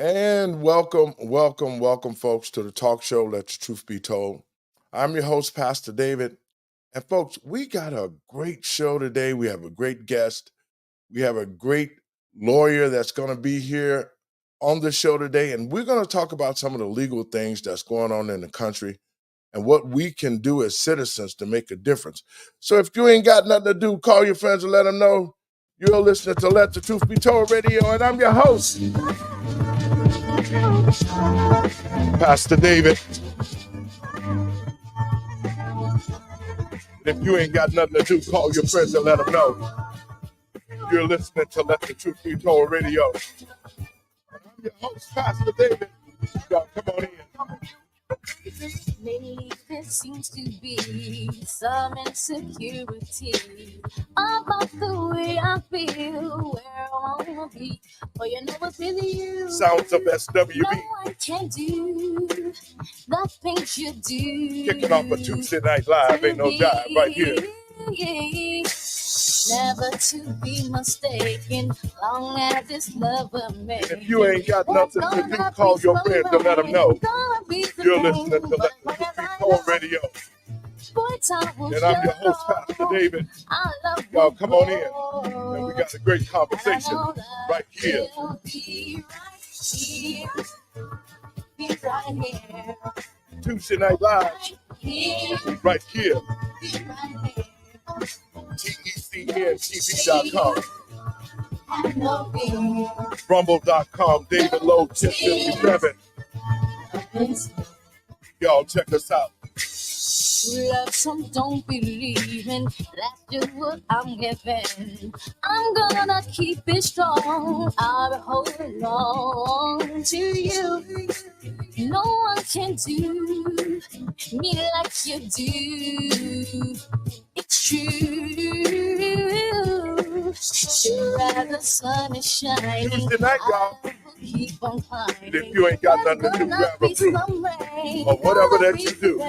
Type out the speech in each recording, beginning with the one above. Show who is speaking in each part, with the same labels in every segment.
Speaker 1: And welcome, folks, to the talk show, Let the Truth Be Told. I'm your host, Pastor David. And, folks, we got a great show today. We have a great guest. We have a great lawyer that's going to be here on the show today. And we're going to talk about some of the legal things that's going on in the country and what we can do as citizens to make a difference. So if you ain't got nothing to do, call your friends and let them know you're listening to Let the Truth Be Told Radio, and I'm your host, Pastor David. If you ain't got nothing to do, call your friends and let them know you're listening to Let the Truth Be Told Radio. I'm your host, Pastor David. Y'all come on in.
Speaker 2: Lately there seems to be some insecurity about the way I feel, where I wanna be. But you know it's really you.
Speaker 1: Sounds of SWB.
Speaker 2: No one can do the things you do.
Speaker 1: Kicking off a Tuesday Night Live, ain't no jive right here.
Speaker 2: Never to be mistaken, long as it's love remains.
Speaker 1: If you ain't got nothing to do, call your friends and let them know you're listening to Let the Truth Be Told Radio. And I'm your host, Pastor David. Y'all come on in, and we got a great conversation right here. Tuesday Night Live, right here. TECNTV.com, Rumble.com, David Lowe 1057. Y'all check us out.
Speaker 2: Love some don't believe in, that's just what I'm giving. I'm gonna keep it strong, I'll hold on to you. No one can do me like you do. It's true. Sure as the sun is shining,
Speaker 1: Tuesday night, y'all.
Speaker 2: Keep on climbing.
Speaker 1: If you ain't got nothing to do, grab a fruit or whatever that you do.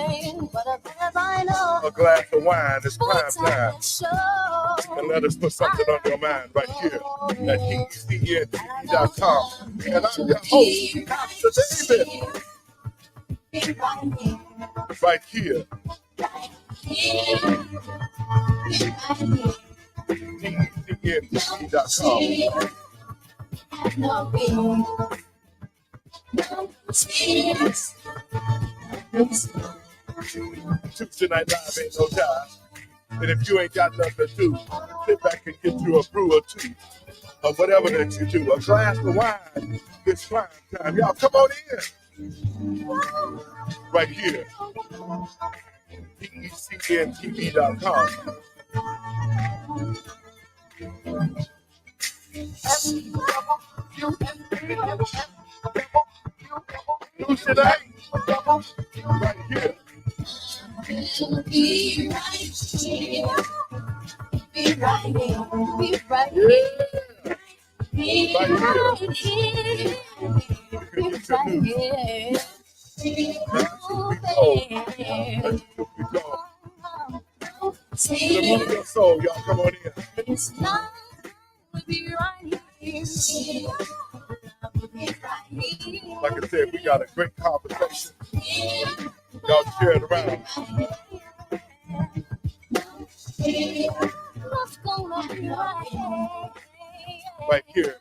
Speaker 1: A glass of wine is prime time. And let us put something on your mind right here at TECNTV.com. And I'm your host, Pastor David. Right here. TECNTV.com. Tuesday Night Live ain't no time. And if you ain't got nothing to do, sit back and get you a brew or two or whatever that you do. A glass of wine, it's prime time. Y'all come on in. Right here. TECNTV.com. Tuesday night, right here.
Speaker 2: Be right here. Be right here. Be right here. Be right here. Be right here.
Speaker 1: Move your soul, y'all come on in.
Speaker 2: It's not be right here.
Speaker 1: Like I said, we got a great conversation. Y'all share it around. Right here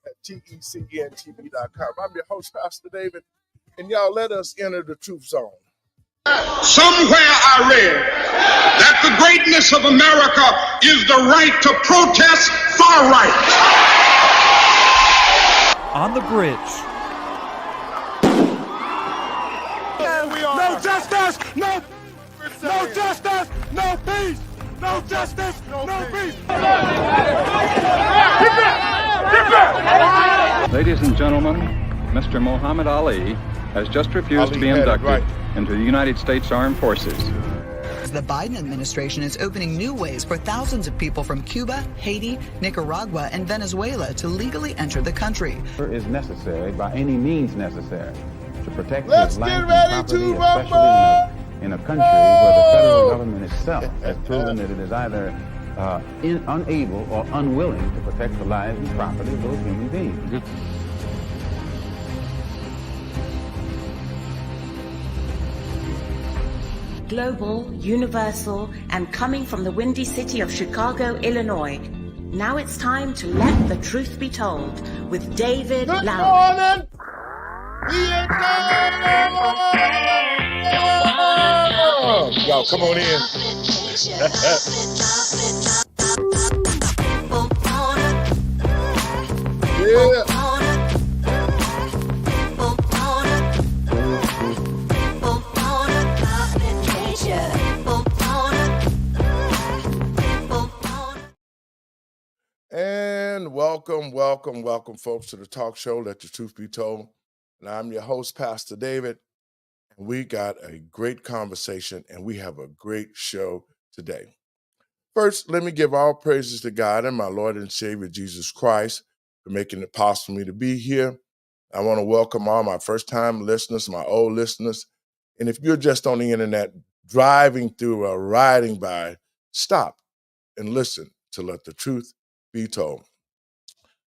Speaker 1: at TECNTV.com. I'm your host, Pastor David, and y'all let us enter the truth zone.
Speaker 3: Somewhere I read that the greatness of America is the right to protest far right.
Speaker 4: On the bridge.
Speaker 5: No justice, no justice, no peace. No justice, no peace.
Speaker 6: Ladies and gentlemen, Mr. Muhammad Ali has just refused to be inducted into the United States Armed Forces.
Speaker 7: The Biden administration is opening new ways for thousands of people from Cuba, Haiti, Nicaragua, and Venezuela to legally enter the country.
Speaker 8: Is necessary by any means necessary to protect
Speaker 1: Let's
Speaker 8: his life
Speaker 1: get
Speaker 8: and
Speaker 1: ready
Speaker 8: property,
Speaker 1: to
Speaker 8: especially
Speaker 1: rumble!
Speaker 8: in a country where the federal government itself has proven that it is either unable or unwilling to protect the lives and property of those human beings.
Speaker 4: global, universal, and coming from the windy city of Chicago, Illinois. Now it's time to let the truth be told with David
Speaker 1: Good
Speaker 4: Lowery.
Speaker 1: morning, Vietnam! Y'all, come on in. Yeah. And welcome, folks, to the talk show, Let the Truth Be Told. And I'm your host, Pastor David. And we got a great conversation, and we have a great show today. First, let me give all praises to God and my Lord and Savior, Jesus Christ, for making it possible for me to be here. I want to welcome all my first-time listeners, my old listeners. And if you're just on the internet, driving through or riding by, stop and listen to Let the Truth Be Told.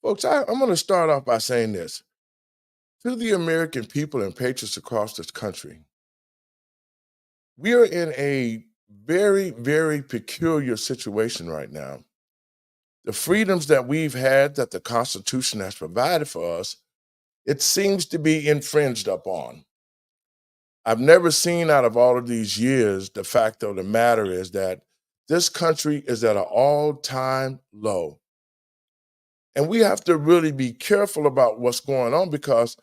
Speaker 1: Folks, I'm going to start off by saying this. To the American people and patriots across this country, we are in a very, very peculiar situation right now. The freedoms that we've had, that the Constitution has provided for us, it seems to be infringed upon. I've never seen out of all of these years, the fact of the matter is that this country is at an all-time low. And we have to really be careful about what's going on, because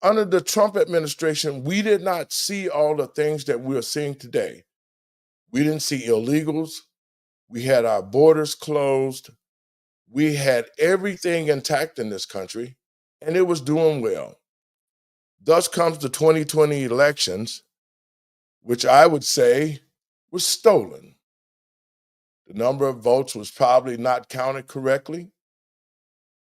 Speaker 1: under the Trump administration, we did not see all the things that we're seeing today. We didn't see illegals. We had our borders closed. We had everything intact in this country, and it was doing well. Thus comes the 2020 elections, which I would say was stolen. The number of votes was probably not counted correctly.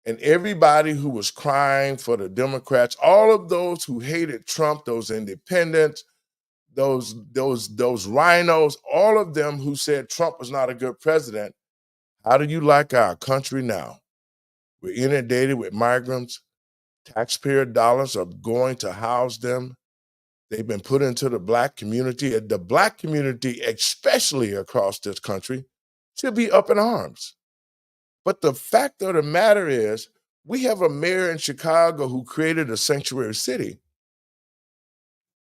Speaker 1: And everybody who was crying for the Democrats, all of those who hated Trump, those independents, those rhinos, all of them who said Trump was not a good president, how do you like our country now? We're inundated with migrants. Taxpayer dollars are going to house them. They've been put into the Black community. And the Black community, especially across this country, should be up in arms. But the fact of the matter is, we have a mayor in Chicago who created a sanctuary city.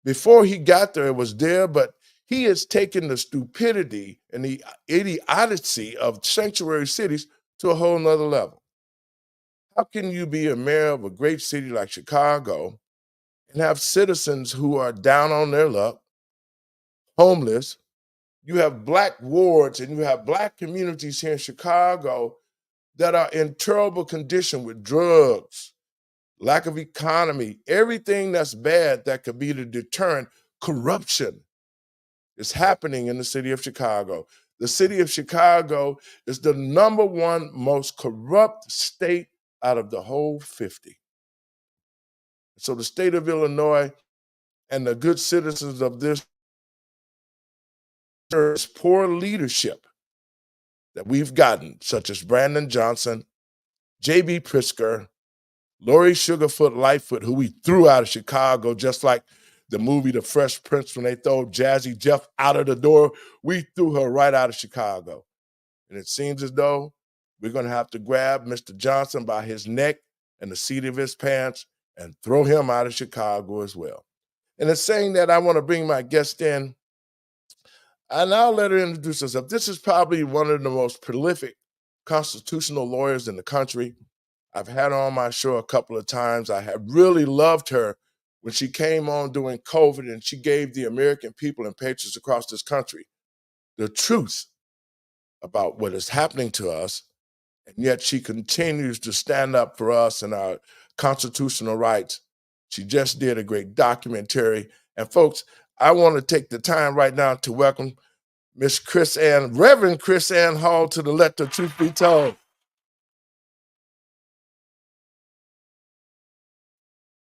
Speaker 1: Before he got there, it was there, but he has taken the stupidity and the idiocy of sanctuary cities to a whole nother level. How can you be a mayor of a great city like Chicago and have citizens who are down on their luck, homeless? You have Black wards and you have Black communities here in Chicago that are in terrible condition with drugs, lack of economy, everything that's bad that could be the deterrent. Corruption is happening in the city of Chicago. The city of Chicago is the number one most corrupt state out of the whole 50. So the state of Illinois and the good citizens of this poor leadership that we've gotten, such as Brandon Johnson, J.B. Pritzker, Lori Sugarfoot Lightfoot, who we threw out of Chicago, just like the movie The Fresh Prince, when they throw Jazzy Jeff out of the door, we threw her right out of Chicago. And it seems as though we're going to have to grab Mr. Johnson by his neck and the seat of his pants and throw him out of Chicago as well. And in saying that, I want to bring my guest in, and I'll let her introduce herself. This is probably one of the most prolific constitutional lawyers in the country. I've had her on my show a couple of times. I have really loved her when she came on during COVID, and she gave the American people and patriots across this country the truth about what is happening to us. And yet she continues to stand up for us and our constitutional rights. She just did a great documentary. And folks, I want to take the time right now to welcome Miss Reverend Chris Ann Hall, to the Let the Truth Be Told.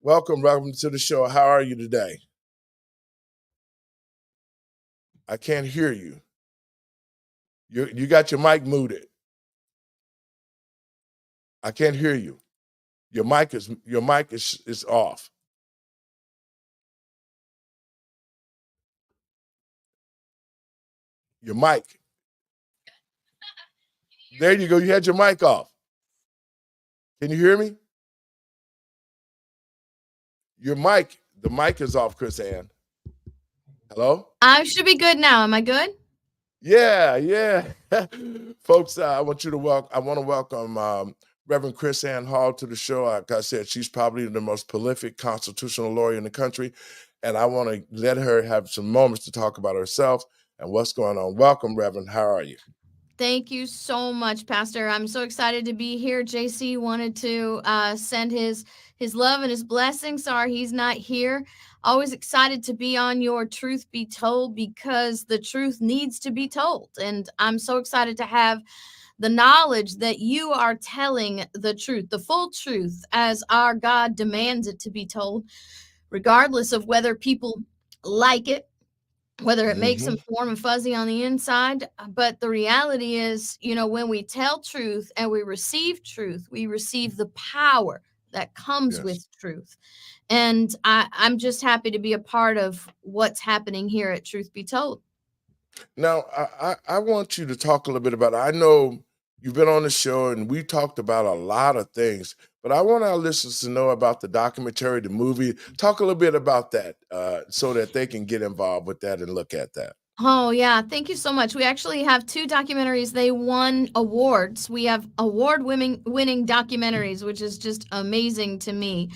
Speaker 1: Welcome to the show. How are you today? I can't hear you. You got your mic muted. I can't hear you. Your mic is off. Your mic. There you go. You had your mic off. Can you hear me? The mic is off, Chris Ann. Hello?
Speaker 2: I should be good now. Am I good?
Speaker 1: Yeah. Folks, I want to welcome Reverend Chris Ann Hall to the show. Like I said, she's probably the most prolific constitutional lawyer in the country, and I want to let her have some moments to talk about herself and what's going on. Welcome, Reverend. How are you?
Speaker 2: Thank you so much, Pastor. I'm so excited to be here. JC wanted to send his love and his blessings. Sorry he's not here. Always excited to be on your Truth Be Told, because the truth needs to be told. And I'm so excited to have the knowledge that you are telling the truth, the full truth, as our God demands it to be told, regardless of whether people like it, whether it makes them warm and fuzzy on the inside. But the reality is, when we tell truth and we receive the power that comes with truth. And I'm just happy to be a part of what's happening here at Truth Be Told.
Speaker 1: Now, I want you to talk a little bit about, I know you've been on the show and we talked about a lot of things, but I want our listeners to know about the documentary, the movie. Talk a little bit about that so that they can get involved with that and look at that.
Speaker 2: Oh, yeah. Thank you so much. We actually have 2 documentaries. They won awards. We have award-winning documentaries, which is just amazing to me.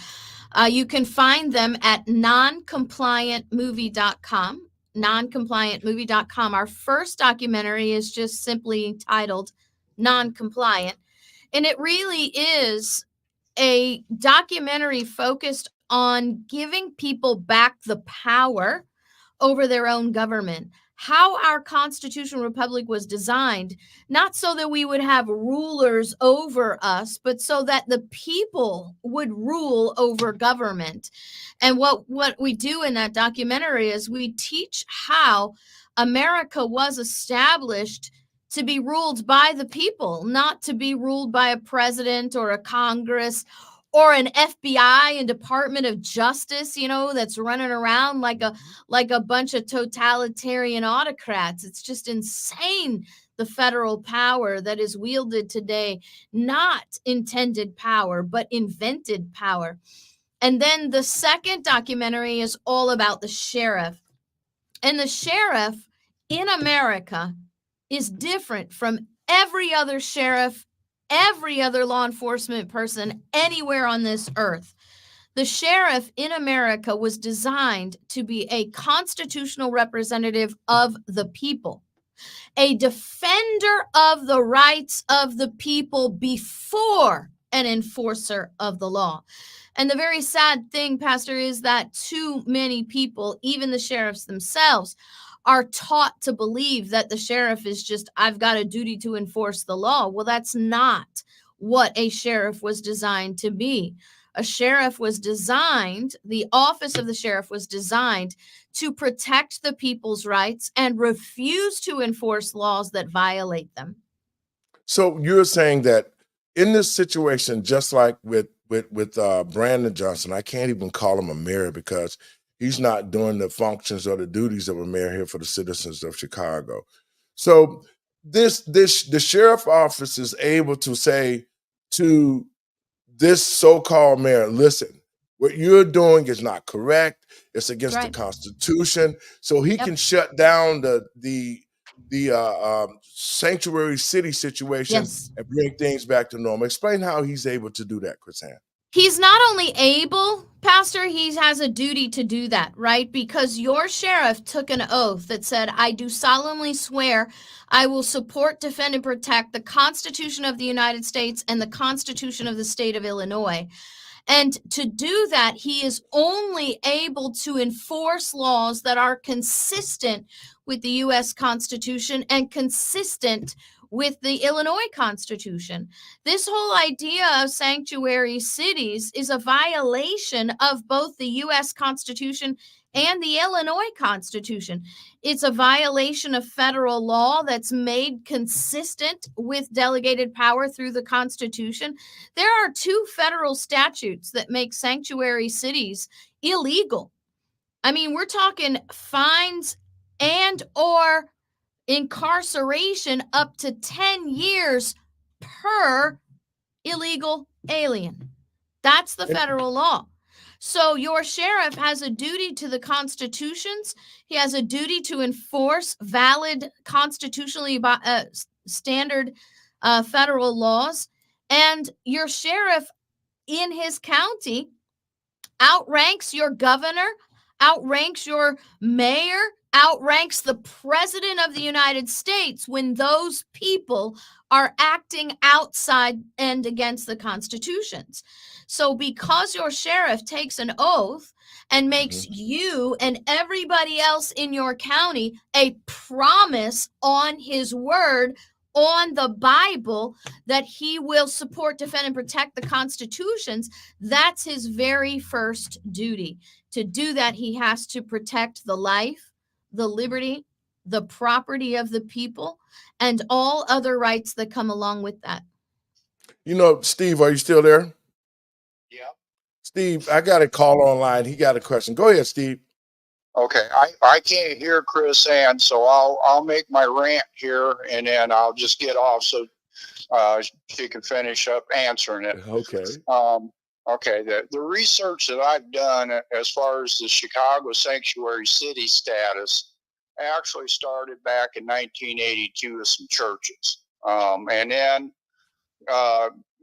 Speaker 2: You can find them at noncompliantmovie.com. Noncompliantmovie.com. Our first documentary is just simply titled Noncompliant. And it really is a documentary focused on giving people back the power over their own government. How our constitutional republic was designed, not so that we would have rulers over us, but so that the people would rule over government. And what we do in that documentary is we teach how America was established to be ruled by the people, not to be ruled by a president or a Congress or an FBI and Department of Justice, that's running around like a bunch of totalitarian autocrats. It's just insane, the federal power that is wielded today, not intended power, but invented power. And then the second documentary is all about the sheriff. And the sheriff in America is different from every other sheriff, every other law enforcement person anywhere on this earth. The sheriff in America was designed to be a constitutional representative of the people, a defender of the rights of the people before an enforcer of the law. And the very sad thing, Pastor, is that too many people, even the sheriffs themselves, are taught to believe that the sheriff is just, I've got a duty to enforce the law. Well, that's not what a sheriff was designed to be. A sheriff was designed, the office of the sheriff was designed to protect the people's rights and refuse to enforce laws that violate them.
Speaker 1: So you're saying that in this situation, just like with Brandon Johnson, I can't even call him a mayor because he's not doing the functions or the duties of a mayor here for the citizens of Chicago. So the sheriff office is able to say to this so-called mayor, listen, what you're doing is not correct. It's against the Constitution. So he can shut down the sanctuary city situation and bring things back to normal. Explain how he's able to do that, Chris Ann.
Speaker 2: He's not only able, Pastor, he has a duty to do that, right? Because your sheriff took an oath that said, I do solemnly swear I will support, defend, and protect the Constitution of the United States and the Constitution of the state of Illinois. And to do that, he is only able to enforce laws that are consistent with the U.S. Constitution and consistent with the Illinois Constitution. This whole idea of sanctuary cities is a violation of both the U.S. Constitution and the Illinois Constitution. It's a violation of federal law that's made consistent with delegated power through the Constitution. There are 2 federal statutes that make sanctuary cities illegal. I mean, we're talking fines and or incarceration up to 10 years per illegal alien. That's the federal law. So your sheriff has a duty to the constitutions. He has a duty to enforce valid constitutionally standard federal laws. And your sheriff in his county outranks your governor, outranks your mayor, outranks the president of the United States when those people are acting outside and against the constitutions. So because your sheriff takes an oath and makes you and everybody else in your county a promise on his word, on the Bible, that he will support, defend, and protect the constitutions, that's his very first duty. To do that, he has to protect the life, the liberty, the property of the people, and all other rights that come along with that.
Speaker 1: You know, Steve, are you still there?
Speaker 9: Yeah.
Speaker 1: Steve, I got a call online. He got a question. Go ahead, Steve.
Speaker 9: Okay, I can't hear Chris Ann, so I'll make my rant here, and then I'll just get off so she can finish up answering it.
Speaker 1: Okay.
Speaker 9: Okay. The research that I've done as far as the Chicago sanctuary city status actually started back in 1982 with some churches, and then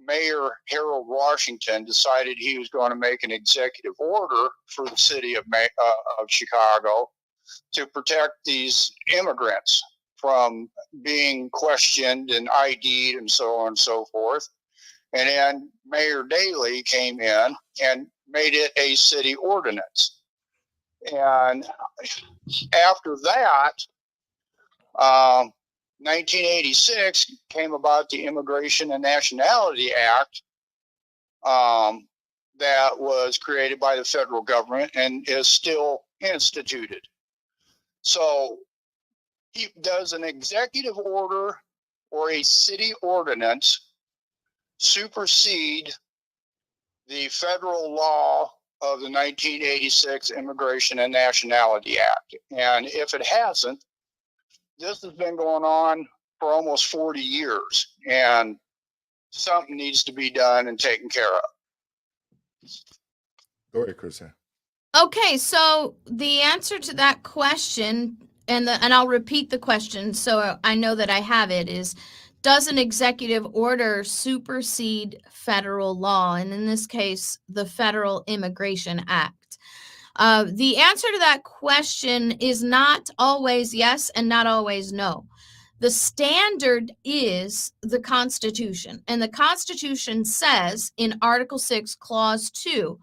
Speaker 9: Mayor Harold Washington decided he was going to make an executive order for the city of Chicago to protect these immigrants from being questioned and ID'd and so on and so forth. And then Mayor Daley came in and made it a city ordinance. And after that, 1986 came about the Immigration and Nationality Act that was created by the federal government and is still instituted. So does an executive order or a city ordinance supersede the federal law of the 1986 Immigration and Nationality Act? And if it hasn't, this has been going on for almost 40 years, and something needs to be done and taken care of.
Speaker 1: Go ahead, Chris.
Speaker 2: Okay, so the answer to that question, and I'll repeat the question so I know that I have it, is does an executive order supersede federal law? And in this case, the Federal Immigration Act. The answer to that question is not always yes and not always no. The standard is the Constitution, and the Constitution says in Article 6, Clause 2,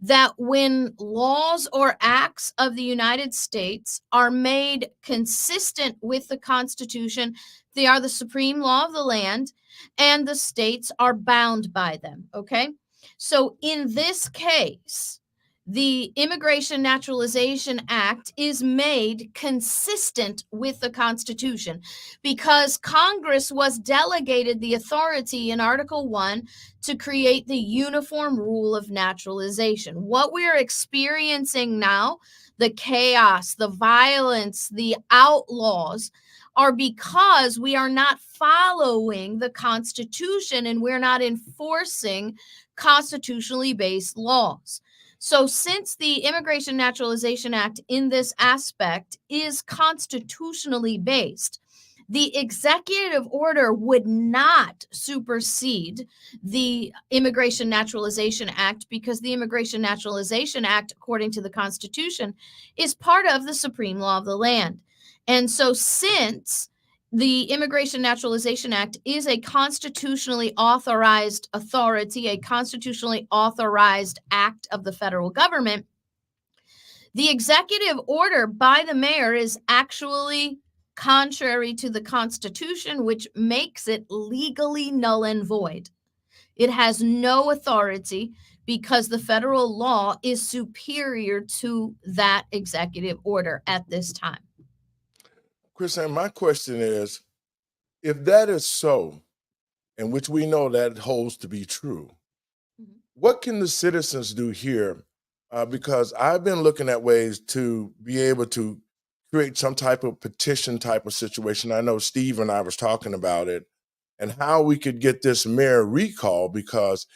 Speaker 2: that when laws or acts of the United States are made consistent with the Constitution, they are the supreme law of the land, and the states are bound by them, okay? So in this case, the Immigration Naturalization Act is made consistent with the Constitution because Congress was delegated the authority in Article 1 to create the uniform rule of naturalization. What we're experiencing now, the chaos, the violence, the outlaws, are because we are not following the Constitution and we're not enforcing constitutionally based laws. So since the Immigration Naturalization Act in this aspect is constitutionally based, the executive order would not supersede the Immigration Naturalization Act because the Immigration Naturalization Act, according to the Constitution, is part of the supreme law of the land. And so since the Immigration Naturalization Act is a constitutionally authorized authority, a constitutionally authorized act of the federal government, the executive order by the mayor is actually contrary to the Constitution, which makes it legally null and void. It has no authority because the federal law is superior to that executive order at this time.
Speaker 1: Chris, my question is, if that is so, and which we know that holds to be true, what can the citizens do here? Because I've been looking at ways to be able to create some type of petition type of situation. I know Steve and I was talking about it and how we could get this mayor recalled because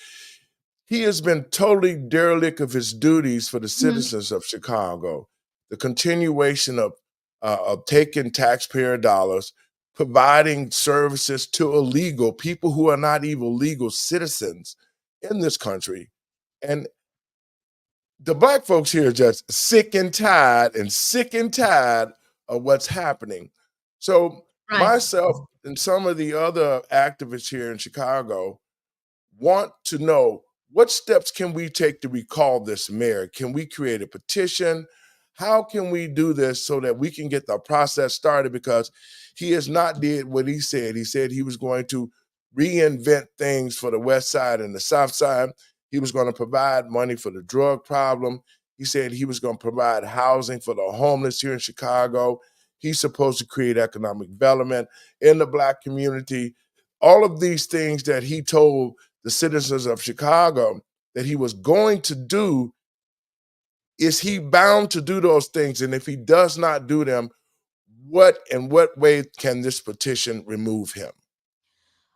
Speaker 1: he has been totally derelict of his duties for the citizens of Chicago. The continuation of taking taxpayer dollars, providing services to illegal people who are not even legal citizens in this country. And the black folks here are just sick and tired of what's happening. So myself and some of the other activists here in Chicago want to know, what steps can we take to recall this mayor? Can we create a petition? How can we do this so that we can get the process started? Because he has not did what he said. He said he was going to reinvent things for the West Side and the South Side. He was going to provide money for the drug problem. He said he was going to provide housing for the homeless here in Chicago. He's supposed to create economic development in the Black community. All of these things that he told the citizens of Chicago that he was going to do, is he bound to do those things? And if he does not do them, what way can this petition remove him?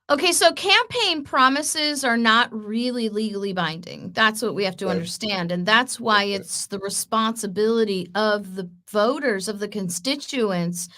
Speaker 2: Okay, so campaign promises are not really legally binding. That's what we have to understand. And that's why it's the responsibility of the voters, of the constituents,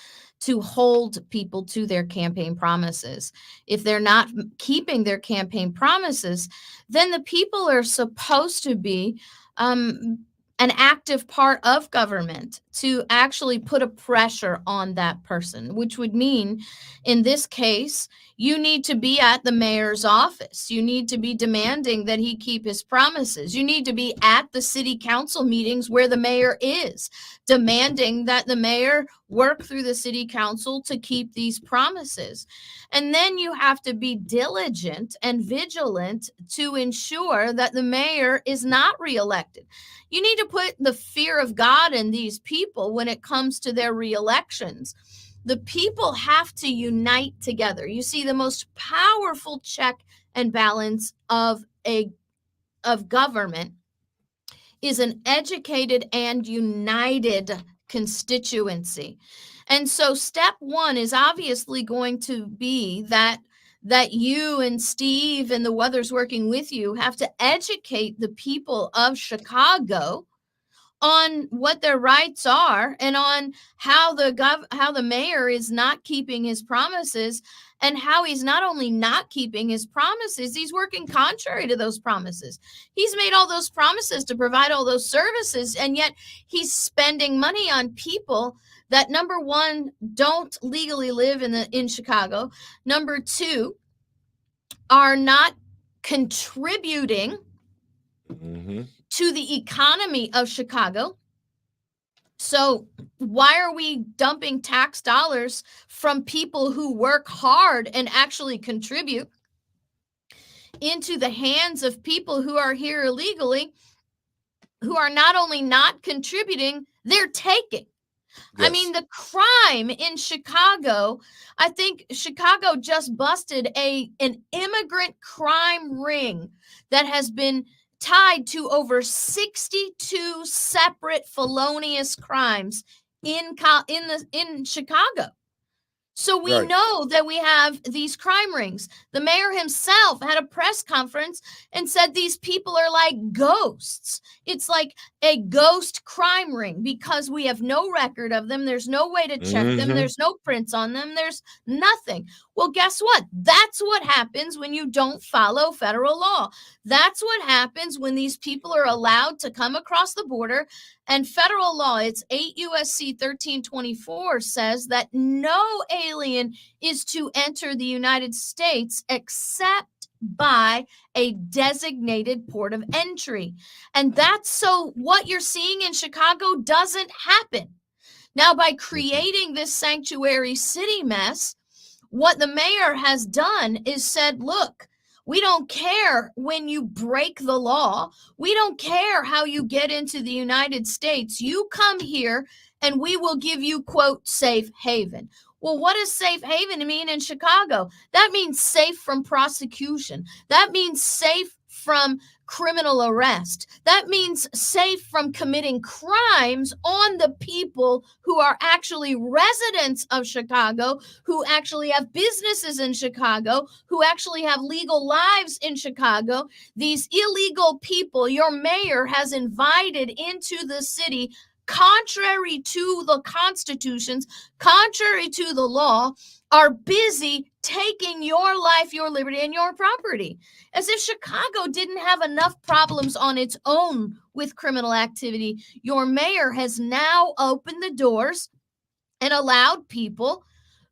Speaker 2: to hold people to their campaign promises. If they're not keeping their campaign promises, then the people are supposed to be an active part of government to actually put a pressure on that person, which would mean, in this case, you need to be at the mayor's office. You need to be demanding that he keep his promises. You need to be at the city council meetings where the mayor is, demanding that the mayor work through the city council to keep these promises. And then you have to be diligent and vigilant to ensure that the mayor is not reelected. You need to put the fear of God in these people when it comes to their reelections. The people have to unite together. You see, the most powerful check and balance of government is an educated and united constituency. And so step one is obviously going to be that you and Steve and the others working with you have to educate the people of Chicago on what their rights are and on how the mayor is not keeping his promises, and how he's not only not keeping his promises, he's working contrary to those promises. He's made all those promises to provide all those services, and yet he's spending money on people that, number one, don't legally live in Chicago. Number two, are not contributing to the economy of Chicago. So why are we dumping tax dollars from people who work hard and actually contribute into the hands of people who are here illegally, who are not only not contributing, they're taking? Yes. I mean, the crime in Chicago, I think Chicago just busted an immigrant crime ring that has been tied to over 62 separate felonious crimes in Chicago. So we know that we have these crime rings. The mayor himself had a press conference and said these people are like ghosts. It's like a ghost crime ring because we have no record of them. There's no way to check them. There's no prints on them. There's nothing. Well, guess what? That's what happens when you don't follow federal law. That's what happens when these people are allowed to come across the border. And federal law, it's 8 U.S.C. 1324, says that no alien is to enter the United States except by a designated port of entry. And that's so what you're seeing in Chicago doesn't happen. Now, by creating this sanctuary city mess, what the mayor has done is said, look, we don't care when you break the law. We don't care how you get into the United States. You come here and we will give you, quote, safe haven. Well, what does safe haven mean in Chicago? That means safe from prosecution. That means safe from criminal arrest. That means safe from committing crimes on the people who are actually residents of Chicago, who actually have businesses in Chicago, who actually have legal lives in Chicago. These illegal people your mayor has invited into the city, contrary to the constitutions, contrary to the law, are busy taking your life, your liberty, and your property. As if Chicago didn't have enough problems on its own with criminal activity, your mayor has now opened the doors and allowed people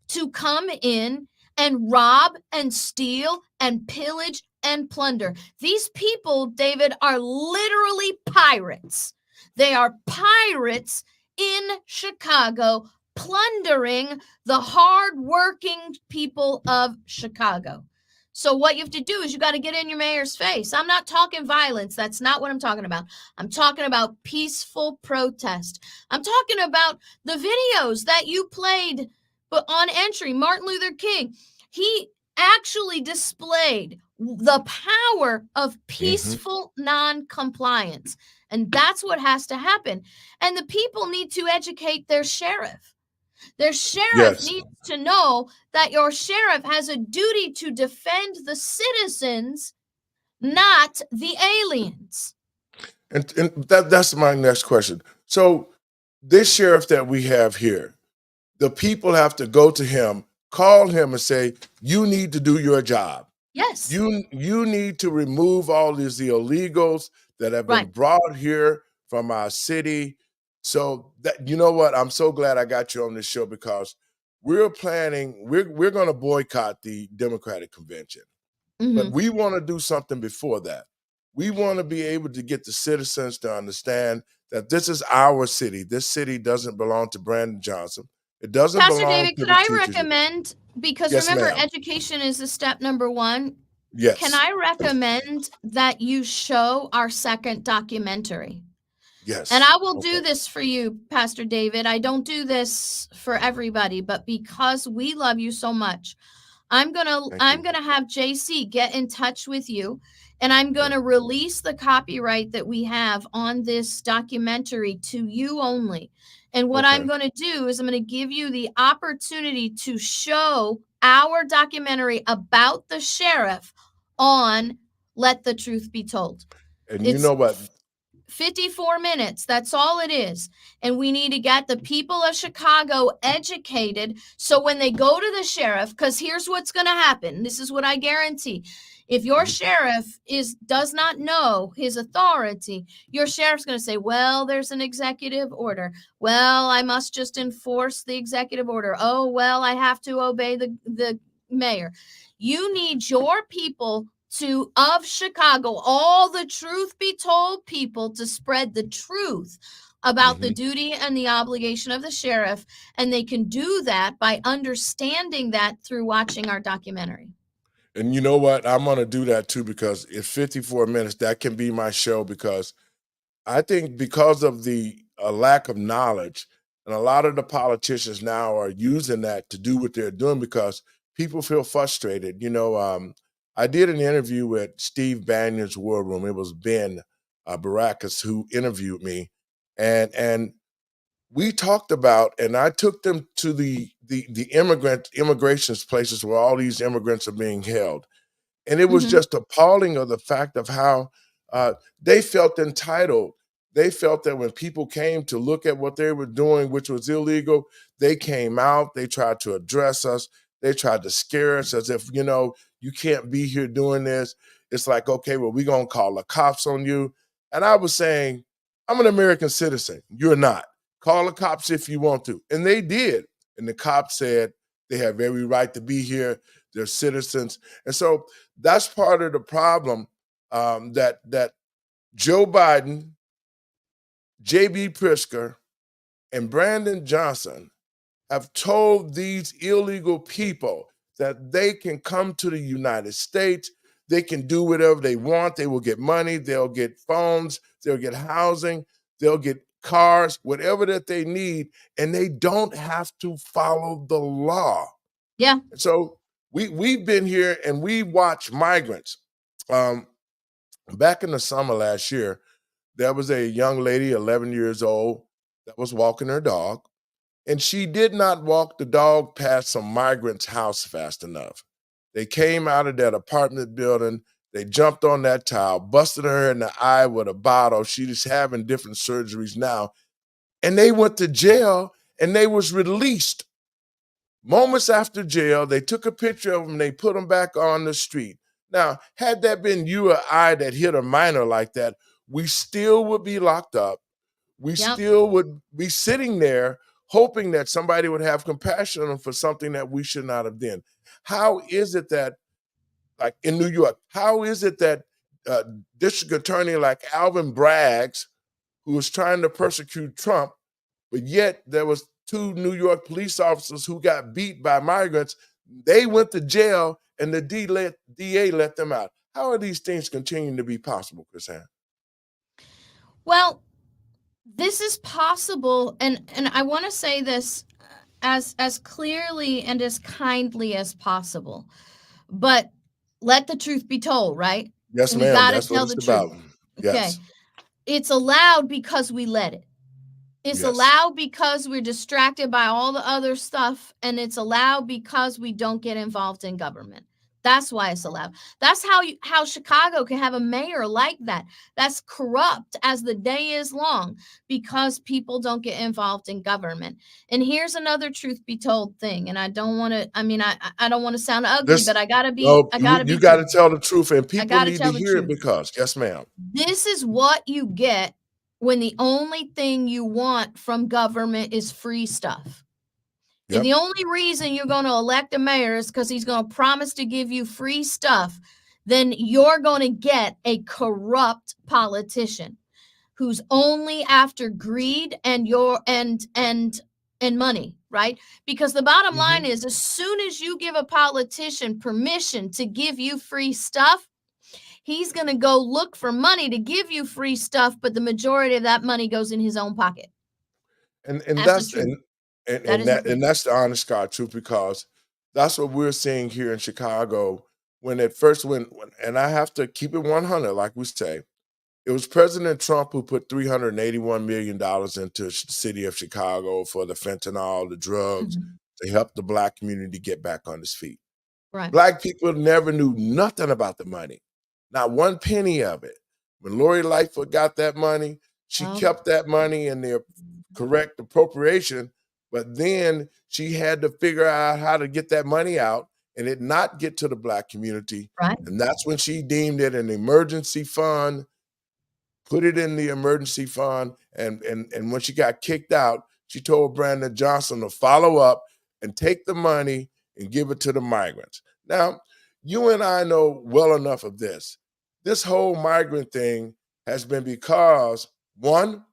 Speaker 2: to come in and rob and steal and pillage and plunder. These people, David, are literally pirates. They are pirates in Chicago, plundering the hardworking people of Chicago. So what you have to do is you got to get in your mayor's face. I'm not talking violence. That's not what I'm talking about. I'm talking about peaceful protest. I'm talking about the videos that you played but on entry. Martin Luther King, he actually displayed the power of peaceful non-compliance. And that's what has to happen. And the people need to educate their sheriff. Their sheriff needs to know that your sheriff has a duty to defend the citizens, not the aliens.
Speaker 1: And that's my next question. So this sheriff that we have here, the people have to go to him, call him and say, you need to do your job.
Speaker 2: Yes.
Speaker 1: You need to remove all these illegals that have been brought here from our city. So that, you know what? I'm so glad I got you on this show, because we're planning, we're going to boycott the Democratic convention. But we want to do something before that. We want to be able to get the citizens to understand that this is our city. This city doesn't belong to Brandon Johnson. It doesn't
Speaker 2: Pastor
Speaker 1: belong
Speaker 2: David,
Speaker 1: to
Speaker 2: could
Speaker 1: the
Speaker 2: I
Speaker 1: teachers.
Speaker 2: recommend, because
Speaker 1: Yes,
Speaker 2: remember,
Speaker 1: ma'am.
Speaker 2: education is the step number one.
Speaker 1: Yes.
Speaker 2: Can I recommend that you show our second documentary?
Speaker 1: Yes.
Speaker 2: And I will do this for you, Pastor David. I don't do this for everybody, but because we love you so much, I'm gonna have JC get in touch with you, and I'm gonna release the copyright that we have on this documentary to you only. And what I'm gonna do is I'm gonna give you the opportunity to show our documentary about the sheriff on Let the Truth Be Told.
Speaker 1: And you know what?
Speaker 2: 54 minutes. That's all it is. And we need to get the people of Chicago educated. So when they go to the sheriff, because here's what's going to happen. This is what I guarantee. If your sheriff does not know his authority, your sheriff's going to say, well, there's an executive order. Well, I must just enforce the executive order. Oh, well, I have to obey the mayor. You need your people of Chicago, all the truth be told people, to spread the truth about the duty and the obligation of the sheriff. And they can do that by understanding that through watching our documentary.
Speaker 1: And you know what? I'm going to do that too, because it's 54 minutes. That can be my show, because I think because of the lack of knowledge, and a lot of the politicians now are using that to do what they're doing because people feel frustrated. You know, I did an interview with Steve Bannon's War Room. It was Ben Baracus who interviewed me, and we talked about, and I took them to the immigration places where all these immigrants are being held. And it was just appalling of the fact of how they felt entitled. They felt that when people came to look at what they were doing, which was illegal, they came out, they tried to address us, they tried to scare us as if, you know, you can't be here doing this. It's like, okay, well, we're going to call the cops on you. And I was saying, I'm an American citizen. You're not. Call the cops if you want to. And they did. And the cops said they have every right to be here. They're citizens. And so that's part of the problem, that Joe Biden, J.B. Pritzker, and Brandon Johnson have told these illegal people that they can come to the United States, they can do whatever they want, they will get money, they'll get phones, they'll get housing, they'll get cars, whatever that they need, and they don't have to follow the law.
Speaker 2: Yeah.
Speaker 1: So we've been here and we watch migrants. Back in the summer last year, there was a young lady, 11 years old, that was walking her dog, and she did not walk the dog past some migrants' house fast enough. They came out of that apartment building, they jumped on that tile, busted her in the eye with a bottle. She's having different surgeries now, and they went to jail and they was released. Moments after jail, they took a picture of them, they put them back on the street. Now, had that been you or I that hit a minor like that, we still would be locked up. We still would be sitting there hoping that somebody would have compassion on them for something that we should not have done. How is it that, like in New York, how is it that district attorney like Alvin Braggs, who was trying to persecute Trump, but yet there was 2 New York police officers who got beat by migrants. They went to jail and the DA let them out. How are these things continuing to be possible, Chrisanne?
Speaker 2: Well, this is possible, and I want to say this as clearly and as kindly as possible. But let the truth be told, right?
Speaker 1: Yes,
Speaker 2: We
Speaker 1: ma'am.
Speaker 2: got to
Speaker 1: That's what
Speaker 2: tell the
Speaker 1: it's
Speaker 2: truth.
Speaker 1: about.
Speaker 2: Okay.
Speaker 1: Yes.
Speaker 2: It's allowed because we let it. It's
Speaker 1: Yes.
Speaker 2: allowed because we're distracted by all the other stuff, and it's allowed because we don't get involved in government. That's why it's allowed. That's how Chicago can have a mayor like that. That's corrupt as the day is long because people don't get involved in government. And here's another truth be told thing. And I don't want to. I mean, I don't want to sound ugly, but I gotta be. I gotta
Speaker 1: You
Speaker 2: be
Speaker 1: got to
Speaker 2: true.
Speaker 1: tell the truth, and
Speaker 2: I
Speaker 1: people
Speaker 2: gotta
Speaker 1: need to
Speaker 2: tell the
Speaker 1: hear it
Speaker 2: truth.
Speaker 1: because, yes, ma'am.
Speaker 2: This is what you get when the only thing you want from government is free stuff. If
Speaker 1: Yep.
Speaker 2: the only reason you're going to elect a mayor is because he's going to promise to give you free stuff, then you're going to get a corrupt politician who's only after greed and money, right? Because the bottom line is, as soon as you give a politician permission to give you free stuff, he's going to go look for money to give you free stuff, but the majority of that money goes in his own pocket.
Speaker 1: And
Speaker 2: That's the
Speaker 1: that's
Speaker 2: truth.
Speaker 1: and
Speaker 2: That
Speaker 1: and
Speaker 2: is the
Speaker 1: that
Speaker 2: truth.
Speaker 1: and that's the honest God truth, because that's what we're seeing here in Chicago. When it first when and I have to keep it 100, like we say, it was President Trump who put $381 million into the city of Chicago for the fentanyl, the drugs, to help the Black community get back on its feet.
Speaker 2: Right.
Speaker 1: Black people never knew nothing about the money, not one penny of it. When Lori Lightfoot got that money, she kept that money in the correct appropriation, but then she had to figure out how to get that money out and it not get to the Black community.
Speaker 2: Right.
Speaker 1: And that's when she deemed it an emergency fund, put it in the emergency fund, and when she got kicked out, she told Brandon Johnson to follow up and take the money and give it to the migrants. Now, you and I know well enough of this. This whole migrant thing has been because, one,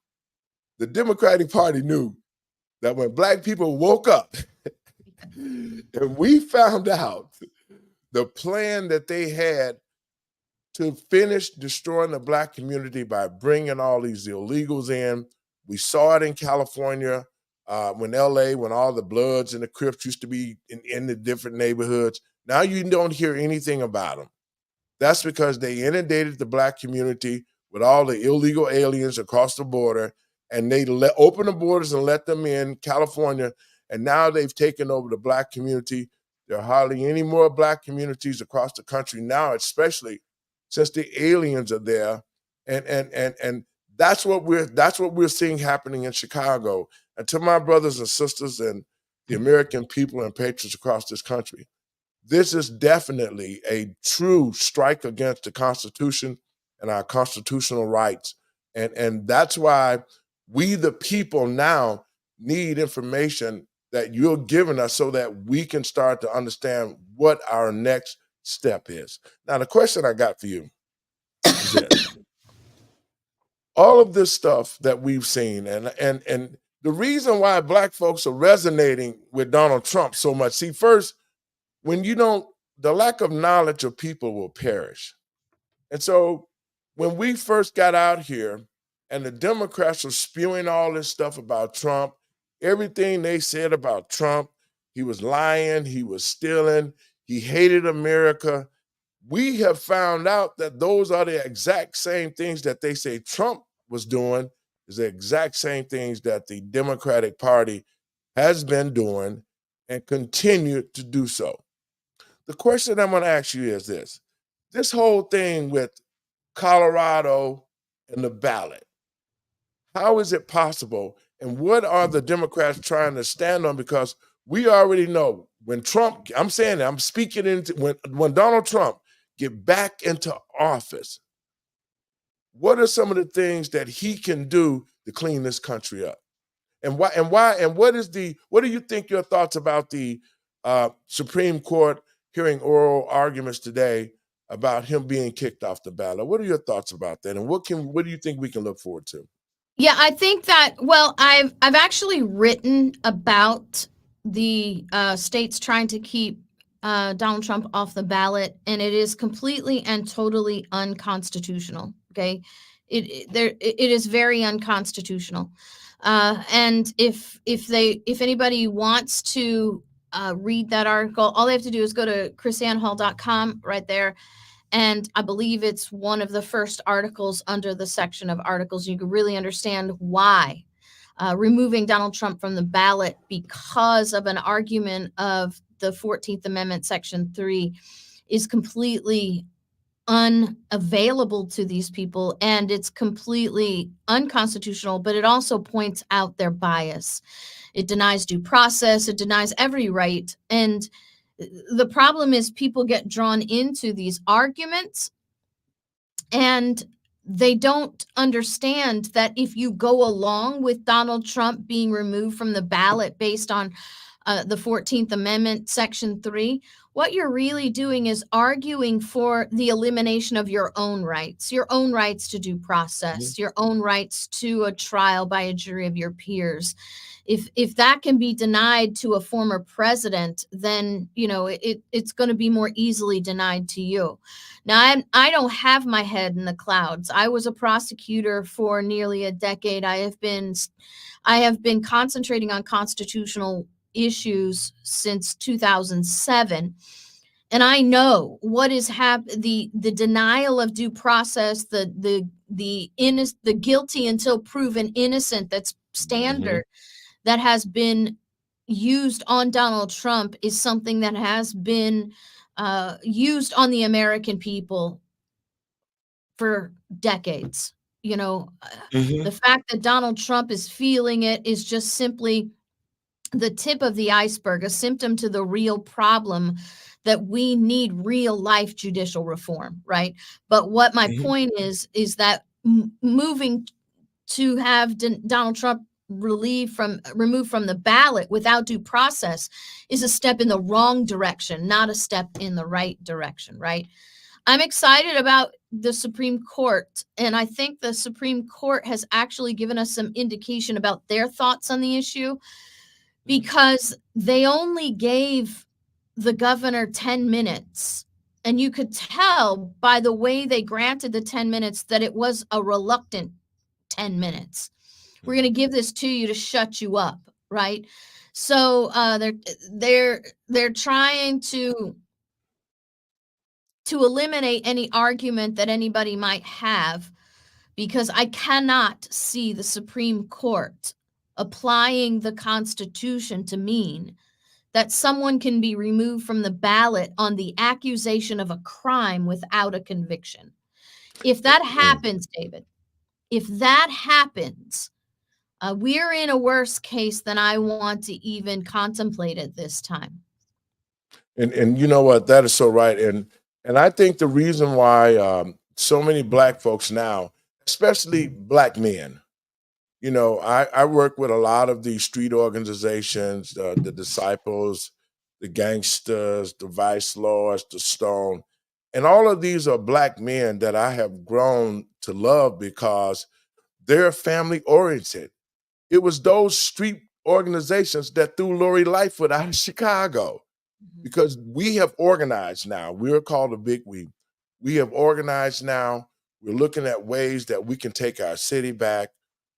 Speaker 1: the Democratic Party knew that when Black people woke up and we found out the plan that they had to finish destroying the Black community by bringing all these illegals in. We saw it in California, when all the Bloods and the Crips used to be in the different neighborhoods. Now you don't hear anything about them. That's because they inundated the Black community with all the illegal aliens across the border, and they opened the borders and let them in California, and now they've taken over the Black community. There are hardly any more Black communities across the country now, especially since the aliens are there, and that's what we're seeing happening in Chicago. And to my brothers and sisters and the American people and patriots across this country, this is definitely a true strike against the Constitution and our constitutional rights, and that's why we, the people, now need information that you're giving us so that we can start to understand what our next step is. Now, the question I got for you is this. All of this stuff that we've seen, and the reason why Black folks are resonating with Donald Trump so much, see, first, when you don't, the lack of knowledge of people will perish. And so when we first got out here and the Democrats were spewing all this stuff about Trump, everything they said about Trump, he was lying, he was stealing, he hated America. we have found out that those are the exact same things that they say Trump was doing, is the exact same things that the Democratic Party has been doing and continue to do so. The question I'm going to ask you is this whole thing with Colorado and the ballot, how is it possible? And what are the Democrats trying to stand on? Because we already know when Trump, I'm saying that, I'm speaking into when Donald Trump get back into office, what are some of the things that he can do to clean this country up? And what do you think your thoughts about the Supreme Court hearing oral arguments today about him being kicked off the ballot? What are your thoughts about that? And what do you think we can look forward to?
Speaker 2: Yeah, I think that, well, I've actually written about the states trying to keep Donald Trump off the ballot, and it is completely and totally unconstitutional. Okay, it is very unconstitutional. And if anybody wants to read that article, all they have to do is go to chrisannehall.com right there. And I believe it's one of the first articles under the section of articles. You can really understand why removing Donald Trump from the ballot because of an argument of the 14th Amendment, Section 3, is completely unavailable to these people, and it's completely unconstitutional, but it also points out their bias. It denies due process, it denies every right. And the problem is people get drawn into these arguments and they don't understand that if you go along with Donald Trump being removed from the ballot based on the 14th Amendment, Section 3, what you're really doing is arguing for the elimination of your own rights to due process, your own rights to a trial by a jury of your peers. If that can be denied to a former president, then it's going to be more easily denied to you. Now, I don't have my head in the clouds. I was a prosecutor for nearly a decade. I have been concentrating on constitutional issues since 2007. And I know what is the denial of due process, the guilty until proven innocent, that's standard, that has been used on Donald Trump is something that has been used on the American people for decades. The fact that Donald Trump is feeling it is just simply the tip of the iceberg, a symptom to the real problem that we need real life judicial reform, right? But what my point is that moving to have Donald Trump removed from the ballot without due process is a step in the wrong direction, not a step in the right direction, right? I'm excited about the Supreme Court, and I think the Supreme Court has actually given us some indication about their thoughts on the issue, because they only gave the governor 10 minutes. And you could tell by the way they granted the 10 minutes that it was a reluctant 10 minutes. We're going to give this to you to shut you up, right? So they're trying to eliminate any argument that anybody might have, because I cannot see the Supreme Court applying the Constitution to mean that someone can be removed from the ballot on the accusation of a crime without a conviction. If that happens, David, if that happens, we're in a worse case than I want to even contemplate at this time.
Speaker 1: And you know what? That is so right. And I think the reason why so many Black folks now, especially Black men, I work with a lot of these street organizations, the Disciples, the Gangsters, the Vice Lords, the Stone. And all of these are Black men that I have grown to love because they're family oriented. It was those street organizations that threw Lowery Lightfoot out of Chicago, because we have organized now. We're called the Big We. We have organized now. We're looking at ways that we can take our city back.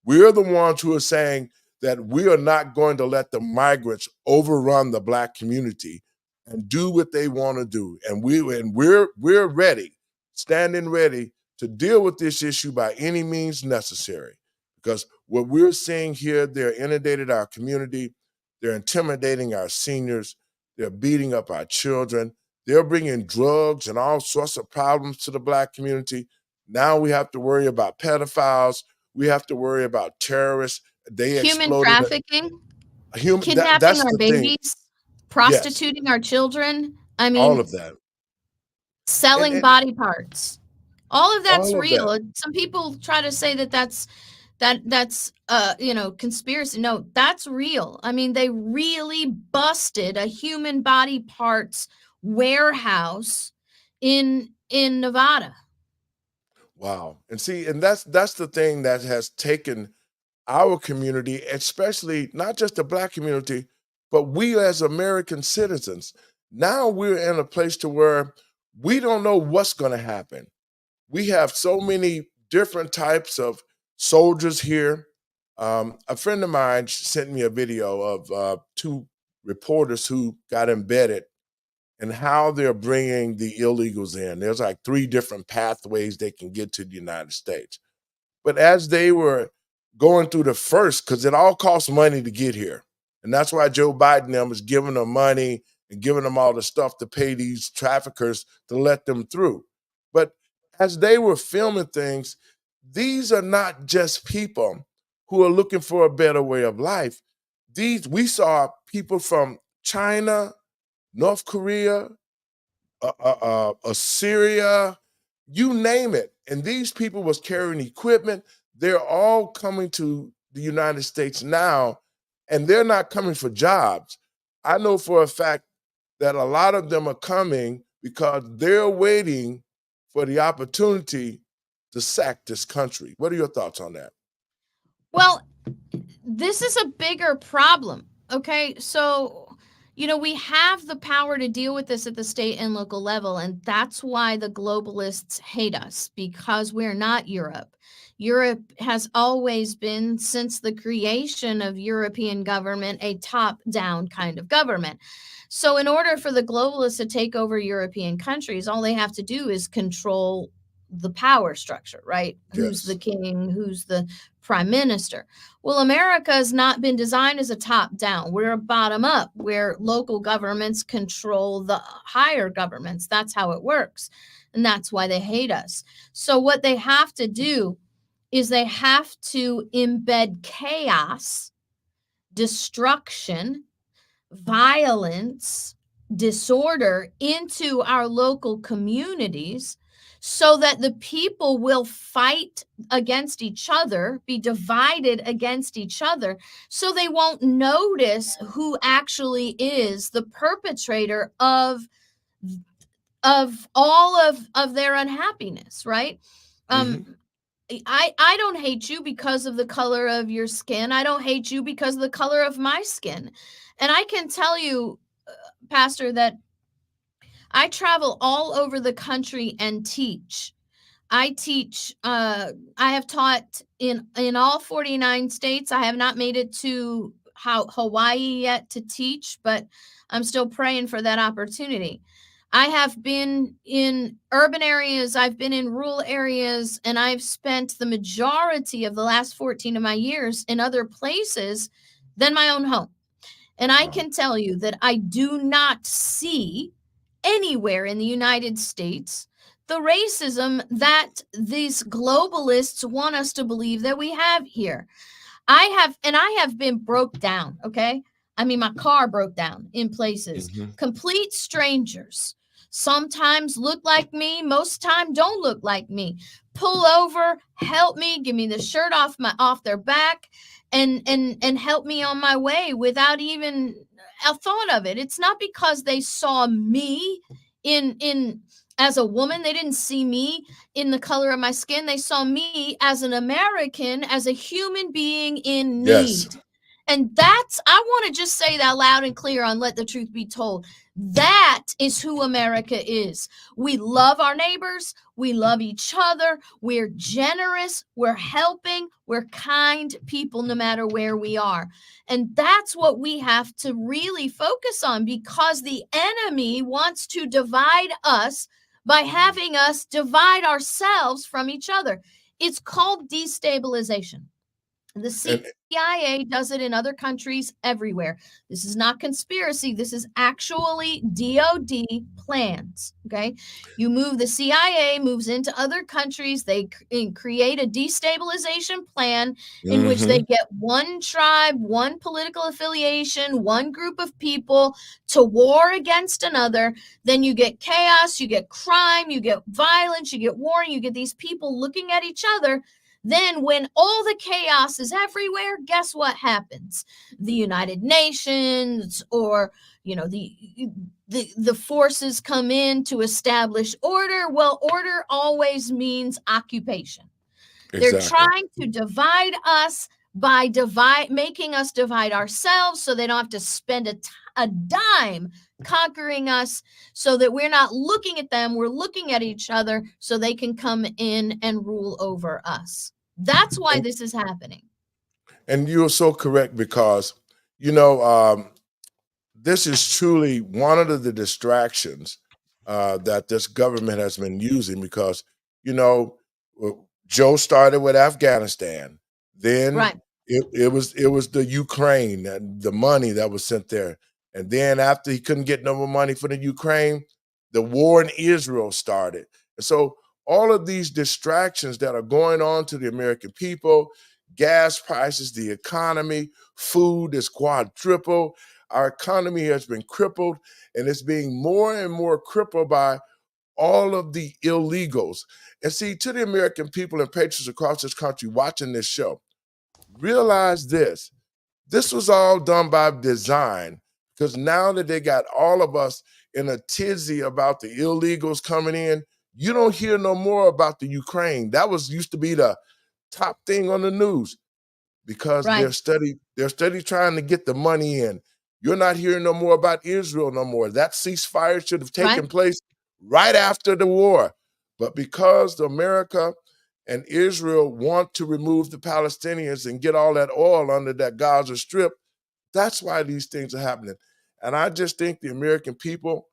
Speaker 1: We're the ones who are saying that we are not going to let the migrants overrun the Black community. and do what they want to do. And we're ready, standing ready to deal with this issue by any means necessary. Because what we're seeing here, they're inundated our community, they're intimidating our seniors, they're beating up our children, they're bringing drugs and all sorts of problems to the Black community. Now we have to worry about pedophiles. We have to worry about terrorists. They
Speaker 2: Human
Speaker 1: exploded
Speaker 2: trafficking,
Speaker 1: that's
Speaker 2: kidnapping our
Speaker 1: the thing.
Speaker 2: babies,
Speaker 1: Yes,
Speaker 2: prostituting our children. I
Speaker 1: all
Speaker 2: mean,
Speaker 1: of that. And,
Speaker 2: selling
Speaker 1: and
Speaker 2: body parts. All of that's
Speaker 1: all of that.
Speaker 2: real. Some people try to say that that's conspiracy. No, that's real. I mean, they really busted a human body parts warehouse in Nevada.
Speaker 1: Wow. And see, and that's the thing that has taken our community, especially not just the Black community, but we as American citizens. Now we're in a place to where we don't know what's going to happen. We have so many different types of soldiers here. A friend of mine sent me a video of two reporters who got embedded and how they're bringing the illegals in. There's like 3 different pathways they can get to the United States. But as they were going through the first, because it all costs money to get here. And that's why Joe Biden them is giving them money and giving them all the stuff to pay these traffickers to let them through. But as they were filming things, these are not just people who are looking for a better way of life. We saw people from China, North Korea, Syria, you name it. And these people was carrying equipment. They're all coming to the United States now, and they're not coming for jobs. I know for a fact that a lot of them are coming because they're waiting for the opportunity to sack this country. What are your thoughts on that?
Speaker 2: Well, this is a bigger problem. Okay. So, we have the power to deal with this at the state and local level. And that's why the globalists hate us, because we're not Europe. Europe has always been, since the creation of European government, a top-down kind of government. So in order for the globalists to take over European countries, all they have to do is control the power structure, right? Who's the king? Who's the prime minister? Well, America has not been designed as a top down. We're a bottom up, where local governments control the higher governments. That's how it works. And that's why they hate us. So what they have to do is they have to embed chaos, destruction, violence, disorder into our local communities, so that the people will fight against each other, be divided against each other, so they won't notice who actually is the perpetrator of all of their unhappiness, right? I don't hate you because of the color of your skin. I don't hate you because of the color of my skin. And I can tell you, Pastor, that I travel all over the country and teach. I teach, I have taught in all 49 states. I have not made it to Hawaii yet to teach, but I'm still praying for that opportunity. I have been in urban areas, I've been in rural areas, and I've spent the majority of the last 14 of my years in other places than my own home. And I can tell you that I do not see anywhere in the United States the racism that these globalists want us to believe that we have here. I have been broke down, okay? I mean, my car broke down in places. Complete strangers. Sometimes look like me, most time don't look like me. Pull over, help me, give me the shirt off their back, and help me on my way without even a thought of it. It's not because they saw me in as a woman. They didn't see me in the color of my skin. They saw me as an American, as a human being in need. And that's, I want to just say that loud and clear on Let the Truth Be Told. That is who America is. We love our neighbors. We love each other. We're generous. We're helping. We're kind people no matter where we are. And that's what we have to really focus on, because the enemy wants to divide us by having us divide ourselves from each other. It's called destabilization. The CIA does it in other countries everywhere. This is not conspiracy. This is actually DOD plans. Okay. You move, the CIA moves into other countries. They create a destabilization plan in which they get one tribe, one political affiliation, one group of people to war against another. Then you get chaos, you get crime, you get violence, you get war, and you get these people looking at each other. Then when all the chaos is everywhere, guess what happens? The United Nations, or, you know, the forces come in to establish order. Well, order always means occupation. Exactly. They're trying to divide us by making us divide ourselves, so they don't have to spend a dime conquering us, so that we're not looking at them, we're looking at each other, so they can come in and rule over us. That's why this is happening.
Speaker 1: And you're so correct, because, this is truly one of the distractions that this government has been using, because, Joe started with Afghanistan. Then it was the Ukraine, and the money that was sent there. And then after he couldn't get no more money for the Ukraine, the war in Israel started. And so all of these distractions that are going on to the American people, gas prices, the economy, food is quadrupled. Our economy has been crippled, and it's being more and more crippled by all of the illegals. And see, to the American people and patriots across this country watching this show, realize this. This was all done by design, because now that they got all of us in a tizzy about the illegals coming in, you don't hear no more about the Ukraine. That used to be the top thing on the news, because they're steady trying to get the money in. You're not hearing no more about Israel no more. That ceasefire should have taken place right after the war. But because America and Israel want to remove the Palestinians and get all that oil under that Gaza Strip, that's why these things are happening. And I just think the American people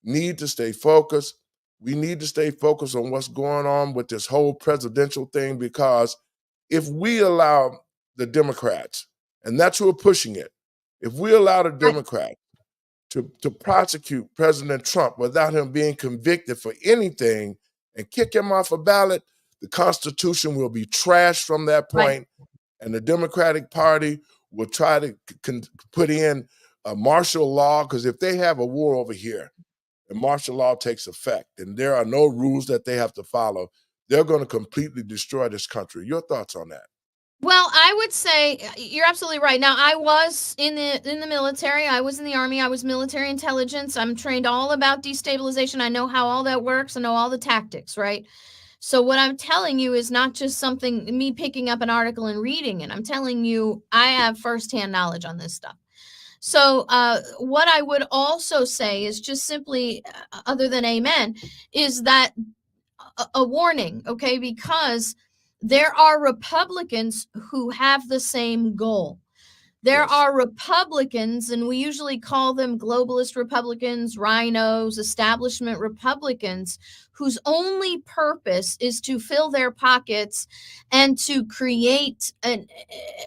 Speaker 1: need to stay focused. We need to stay focused on what's going on with this whole presidential thing, because if we allow the Democrats, and that's who are pushing it, if we allow the Democrats to prosecute President Trump without him being convicted for anything and kick him off a ballot, the Constitution will be trashed from that point, and the Democratic Party will try to put in a martial law, because if they have a war over here and martial law takes effect and there are no rules that they have to follow, they're going to completely destroy this country. Your thoughts on that?
Speaker 2: Well, I would say you're absolutely right. Now, I was in the military. I was in the Army. I was military intelligence. I'm trained all about destabilization. I know how all that works. I know all the tactics, right? So what I'm telling you is not just something, me picking up an article and reading it. I'm telling you, I have firsthand knowledge on this stuff. So what I would also say is just simply, other than amen, is that a warning, okay? Because there are Republicans who have the same goal. There are Republicans, and we usually call them globalist Republicans, rhinos, establishment Republicans, whose only purpose is to fill their pockets and to create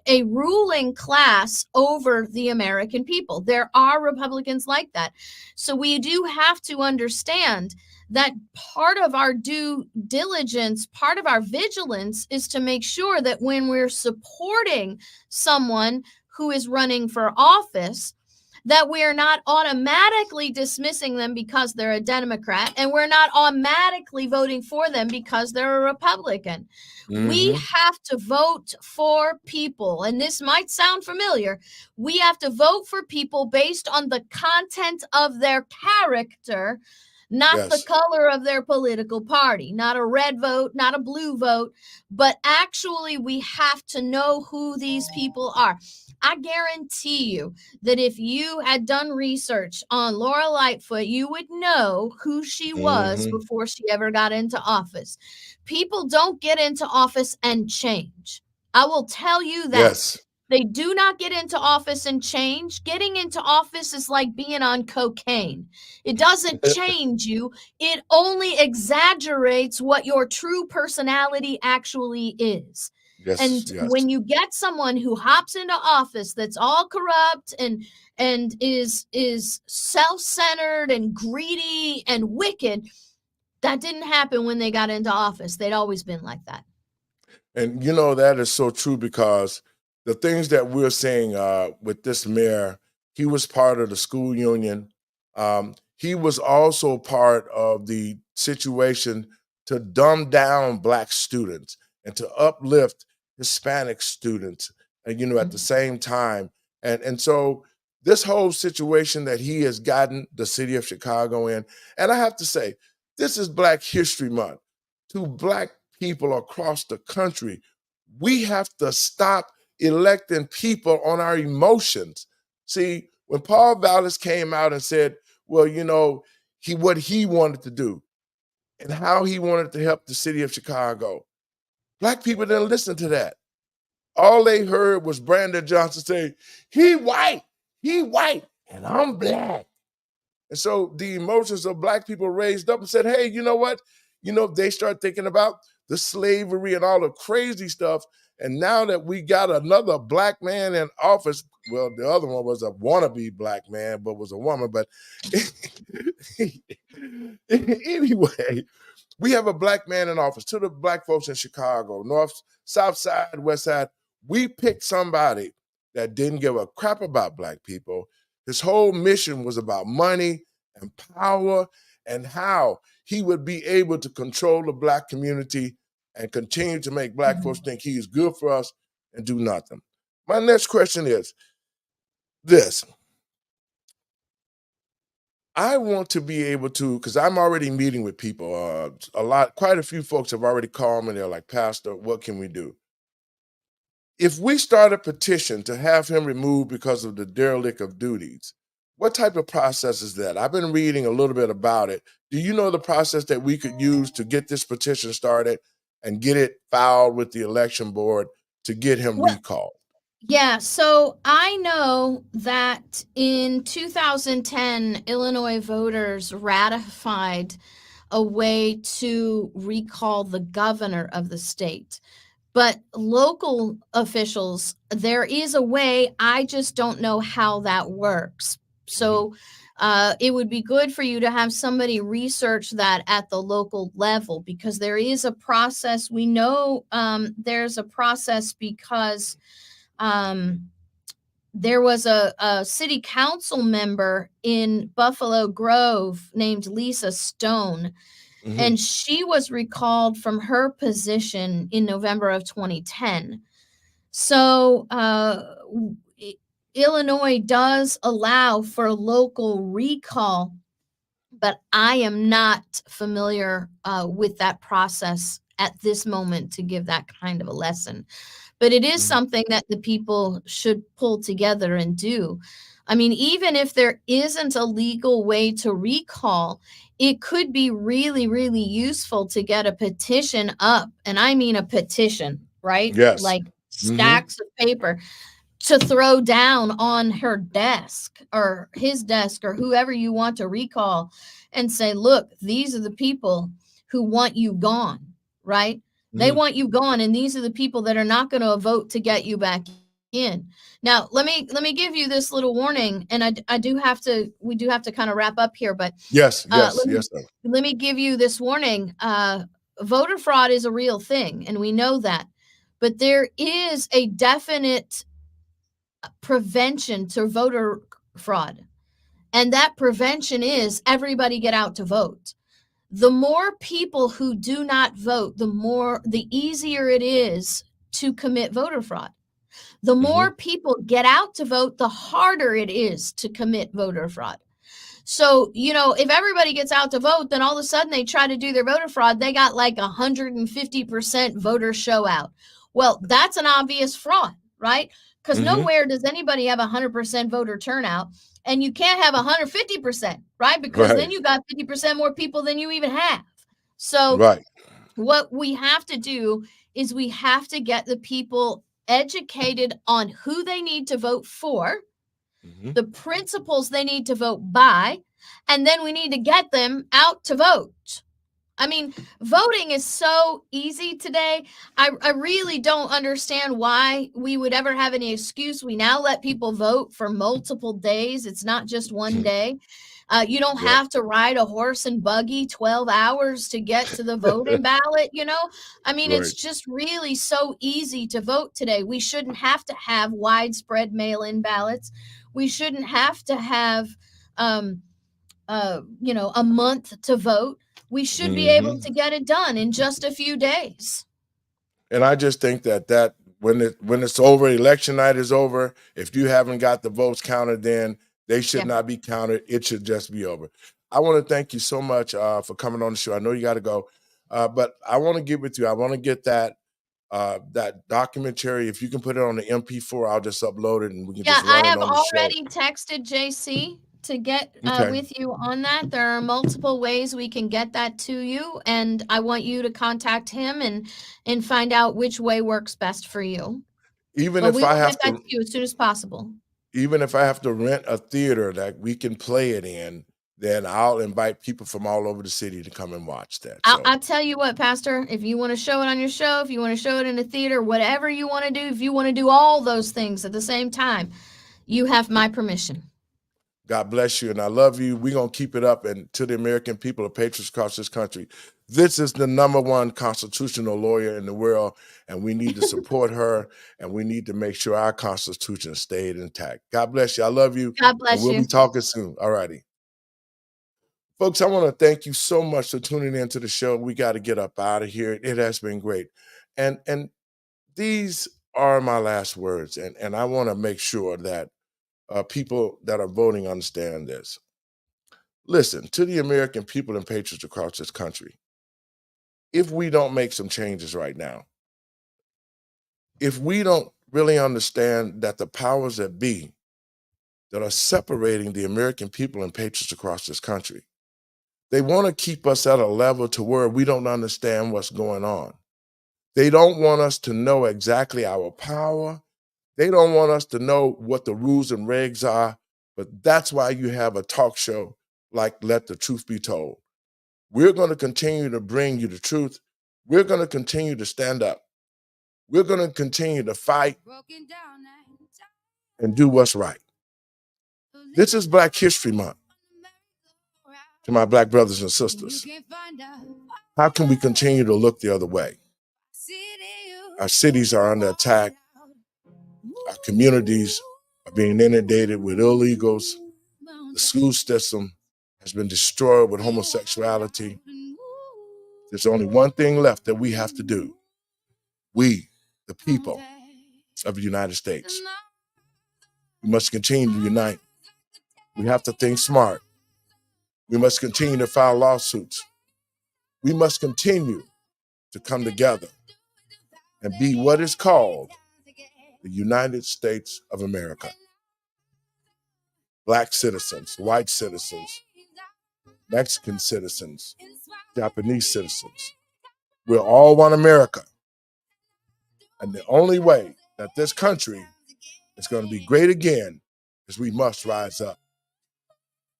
Speaker 2: a ruling class over the American people. There are Republicans like that. So we do have to understand that part of our due diligence, part of our vigilance, is to make sure that when we're supporting someone who is running for office, that we are not automatically dismissing them because they're a Democrat, and we're not automatically voting for them because they're a Republican. We have to vote for people, and this might sound familiar. We have to vote for people based on the content of their character, not the
Speaker 1: Yes.
Speaker 2: color of their political party, not a red vote, not a blue vote, but actually we have to know who these people are. I guarantee you that if you had done research on Laura Lightfoot, you would know who she was
Speaker 1: Mm-hmm.
Speaker 2: before she ever got into office. People don't get into office and change. I will tell you that.
Speaker 1: Yes.
Speaker 2: They do not get into office and change. Getting into office is like being on cocaine. It doesn't change you. It only exaggerates what your true personality actually is.
Speaker 1: Yes.
Speaker 2: And
Speaker 1: Yes.
Speaker 2: when you get someone who hops into office that's all corrupt and is self-centered and greedy and wicked, that didn't happen when they got into office. They'd always been like that.
Speaker 1: And that is so true, because the things that we're seeing with this mayor, he was part of the school union. He was also part of the situation to dumb down Black students and to uplift Hispanic students, and at the same time. And so this whole situation that he has gotten the city of Chicago in, and I have to say, this is Black History Month. To Black people across the country, we have to stop electing people on our emotions. See, when Paul Vallis came out and said, well, what he wanted to do and how he wanted to help the city of Chicago, Black people didn't listen to that. All they heard was Brandon Johnson say, he white, and I'm Black. And so the emotions of Black people raised up and said, hey, you know what? They start thinking about the slavery and all the crazy stuff. And now that we got another Black man in office, well, the other one was a wannabe Black man, but was a woman. But anyway, we have a Black man in office. To the Black folks in Chicago, North, South Side, West Side, we picked somebody that didn't give a crap about Black people. His whole mission was about money and power and how he would be able to control the Black community and continue to make Black folks think he is good for us and do nothing. My next question is this. I want to be able to, because I'm already meeting with people. Quite a few folks have already called me. They're like, Pastor, what can we do? If we start a petition to have him removed because of the derelict of duties, what type of process is that? I've been reading a little bit about it. Do you know the process that we could use to get this petition started and get it filed with the election board to get him recalled?
Speaker 2: Yeah, so I know that in 2010, Illinois voters ratified a way to recall the governor of the state. But local officials, there is a way, I just don't know how that works. So it would be good for you to have somebody research that at the local level, because there is a process. We know there's a process because there was a city council member in Buffalo Grove named Lisa Stone, and she was recalled from her position in November of 2010. So Illinois does allow for local recall, but I am not familiar with that process at this moment to give that kind of a lesson. But it is something that the people should pull together and do. I mean, even if there isn't a legal way to recall, it could be really, really useful to get a petition up. And I mean a petition, right?
Speaker 1: Yes.
Speaker 2: Like stacks of paper to throw down on her desk or his desk or whoever you want to recall and say, look, these are the people who want you gone, right? They want you gone, and these are the people that are not going to vote to get you back in. Now, let me give you this little warning, and we do have to kind of wrap up here, but
Speaker 1: yes.
Speaker 2: Let me give you this warning. Voter fraud is a real thing, and we know that, but there is a definite prevention to voter fraud, and that prevention is everybody get out to vote. The more people who do not vote, the easier it is to commit voter fraud. The more people get out to vote, the harder it is to commit voter fraud. So, if everybody gets out to vote, then all of a sudden they try to do their voter fraud. They got like 150% voter show out. Well, that's an obvious fraud, right? Because nowhere does anybody have 100% voter turnout. And you can't have 150%, right? Because then you got 50% more people than you even have. So what we have to do is we have to get the people educated on who they need to vote for, the principles they need to vote by, and then we need to get them out to vote. I mean, voting is so easy today. I really don't understand why we would ever have any excuse. We now let people vote for multiple days. It's not just one day. You don't have to ride a horse and buggy 12 hours to get to the voting ballot, I mean, it's just really so easy to vote today. We shouldn't have to have widespread mail-in ballots. We shouldn't have to have, a month to vote. We should be able to get it done in just a few days.
Speaker 1: And I just think that when it's over, election night is over, if you haven't got the votes counted, then they should not be counted. It should just be over. I want to thank you so much for coming on the show. I know you got to go, but I want to get with you. I want to get that documentary. If you can put it on the MP4, I'll just upload it and we can just run it on the show.
Speaker 2: I have already texted JC to get with you on that. There are multiple ways we can get that to you, and I want you to contact him and find out which way works best for you.
Speaker 1: Even if I have
Speaker 2: to get that to you as soon as possible.
Speaker 1: Even if I have to rent a theater that we can play it in, then I'll invite people from all over the city to come and watch that.
Speaker 2: I'll tell you what, Pastor, if you want to show it on your show, if you want to show it in a theater, whatever you want to do, if you want to do all those things at the same time, you have my permission.
Speaker 1: God bless you, and I love you. We're going to keep it up. And to the American people, the patriots across this country, this is the #1 constitutional lawyer in the world, and we need to support her, and we need to make sure our Constitution stayed intact. God bless you. I love you.
Speaker 2: God bless you.
Speaker 1: We'll be talking soon. All righty. Folks, I want to thank you so much for tuning into the show. We got to get up out of here. It has been great. And these are my last words, and I want to make sure that people that are voting understand this. Listen, to the American people and patriots across this country, if we don't make some changes right now, if we don't really understand that the powers that be that are separating the American people and patriots across this country, they want to keep us at a level to where we don't understand what's going on. They don't want us to know exactly our power. They don't want us to know what the rules and regs are, but that's why you have a talk show like Let the Truth Be Told. We're going to continue to bring you the truth. We're going to continue to stand up. We're going to continue to fight and do what's right. This is Black History Month. To my Black brothers and sisters, how can we continue to look the other way? Our cities are under attack. Our communities are being inundated with illegals. The school system has been destroyed with homosexuality. There's only one thing left that we have to do. We, the people of the United States, we must continue to unite. We have to think smart. We must continue to file lawsuits. We must continue to come together and be what is called the United States of America. Black citizens, white citizens, Mexican citizens, Japanese citizens. We're all one America. And the only way that this country is going to be great again is we must rise up.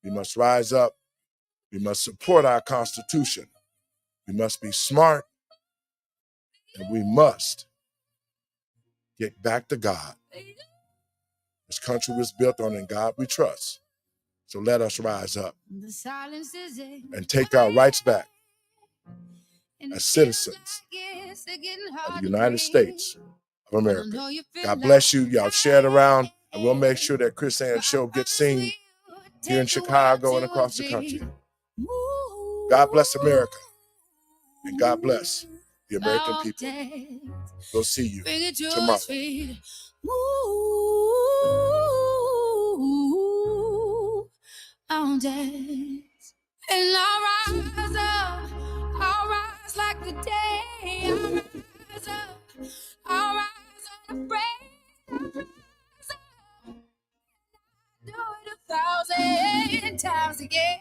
Speaker 1: We must rise up. We must support our Constitution. We must be smart. And we must get back to God. This country was built on In God We Trust. So let us rise up and take our rights back as citizens of the United States of America. God bless you. Y'all share it around, and we'll make sure that Chris Ann's show gets seen here in Chicago and across the country. God bless America, and God bless the American people. We'll see you tomorrow.
Speaker 2: mountains. And I'll rise like the day. I'll rise unafraid. Do it 1,000 times again.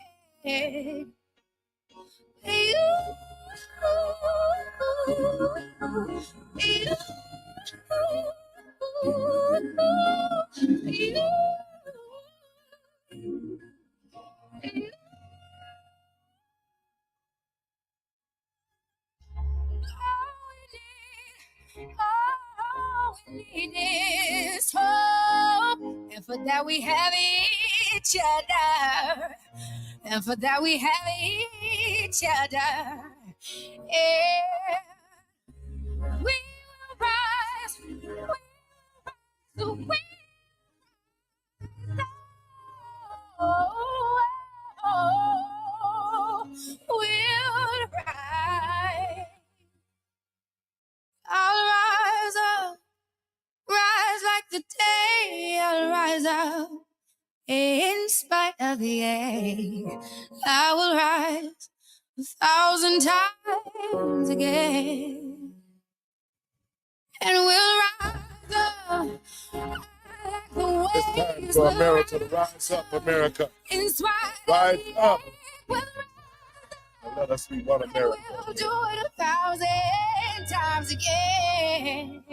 Speaker 2: All we need is hope, and for that we have each other, and for that we have each other. Yeah. We will rise, we we'll rise. I'll rise up, rise like the day. I'll rise up in spite of the ache. I will rise 1,000 times again, and we'll rise up like the waves.
Speaker 1: It's time for America to rise up, America.
Speaker 2: In spite
Speaker 1: Rise
Speaker 2: of the
Speaker 1: up.
Speaker 2: ache,
Speaker 1: Let us be one America.
Speaker 2: we'll do it 1,000 times again.